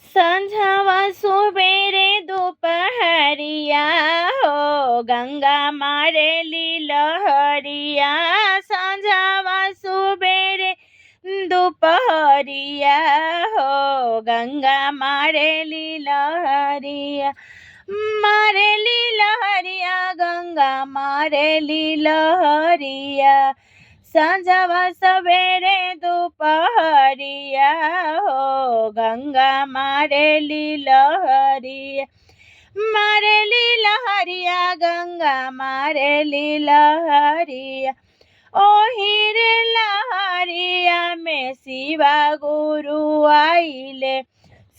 संझवा सुबेरे दोपहरिया हो गंगा मारेली लहरिया। संझवा सुबेरे दोपहरिया हो गंगा मारेली लहरिया। मारेली लहरिया गंगा मारेली लहरिया। संझवा सवेरे दोपहरिया हो गंगा मारेली लहरिया। मारेली लहरिया गंगा मारेली लहरिया। ओही रे लहरिया में शिवा गुरु आइले।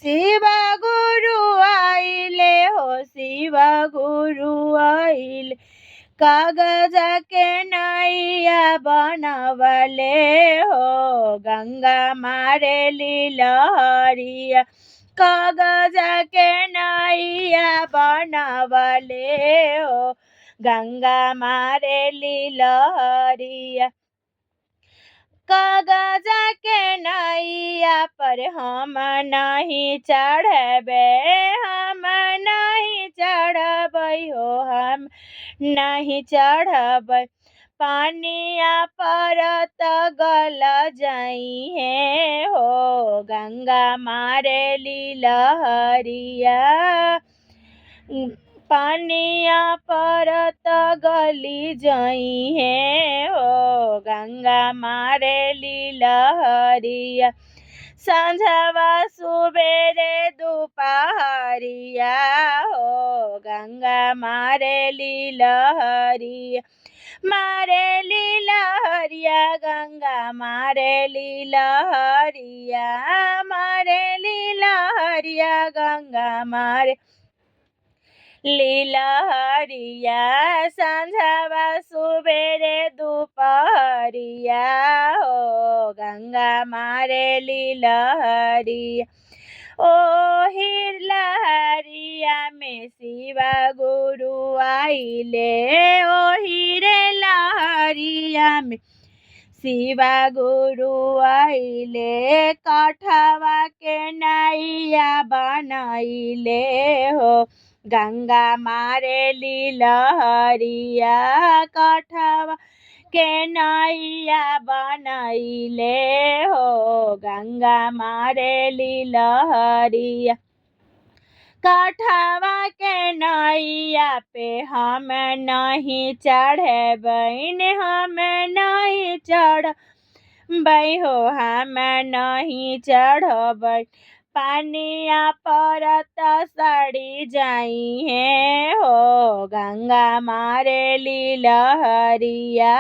शिवा गुरु आइले हो शिवा गुरु आइले। कागज के नैया बनवले हो गंगा मारेली लहरिया। कागज के नैया बनवले हो गंगा मारेली लहरिया। कागज के नैया पर हम नहीं चढ़बे। हम नहीं चढ़बै हो हम नहीं चढ़बै। पानिया परत गल जाइए हो गंगा मारेली लहरिया। पानिया परत गली जाइए हो गंगा मारेली लहरिया। संझवा सुबेरे दोपहरिया हो गंगा मारेली लहरिया। मारेली लहरिया गंगा मारेली लहरिया। मारेली लहरिया गंगा मारे लहरिया। संझवा सुबेरे दोपहरिया हो गंगा मारेली लहरिया। ओही लहरिया में शिवा गुरु आइले। ओही रे लहरिया में शिवा गुरु आइले। काठवा के नैया बनैले हो गंगा मारेली लहरिया। काठवा के नैया बनैले हो गंगा मारेली लहरिया। काठवा के नैया पे हम नहीं चढ़बैन। हम नहीं चढ़बै हो हम नहीं चढ़बै। पानिया परत सड़ी जाइए हो गंगा मारेली लहरिया।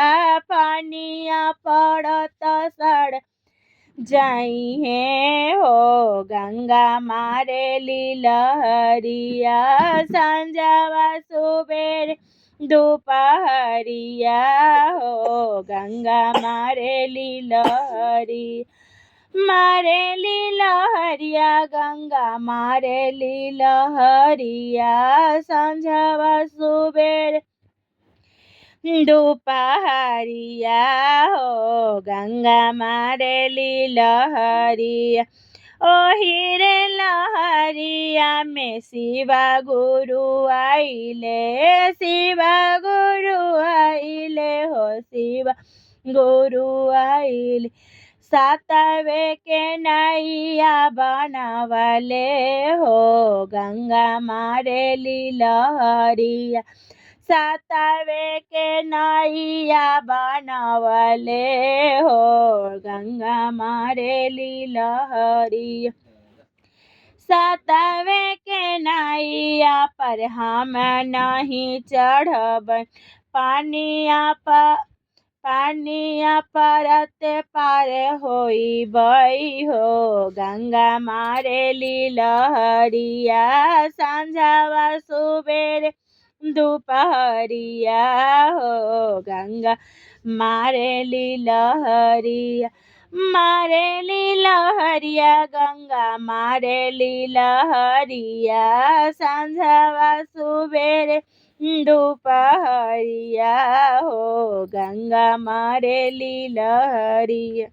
पानिया परत सड़ जाइए हो गंगा मारेली लहरिया। संझवा सुबेरे दोपहरिया हो गंगा मारेली लहरिया। मारेली लहरिया गंगा मारेली लहरिया। संझवा सुबेरे दोपहरिया हो गंगा मारेली लहरिया। ओही रे लहरिया में शिवा गुरु आइले। शिवा गुरु आइले हो शिवा गुरु आइले। सातवे के नैया बनवले हो गंगा मारेली लहरिया। सातवे के नैया बनवले हो गंगा मारेली लहरिया। सातवे के नैया पर हम नहीं चढ़बै। पानिया परत पार होइबै हो गंगा मारेली लहरिया। संझवा सुबेरे दोपहरिया हो गंगा मारेली लहरिया। मारेली लहरिया गंगा मारेली लहरिया। संझवा सुबेरे दोपहरिया हो गंगा मारेली लहरिया।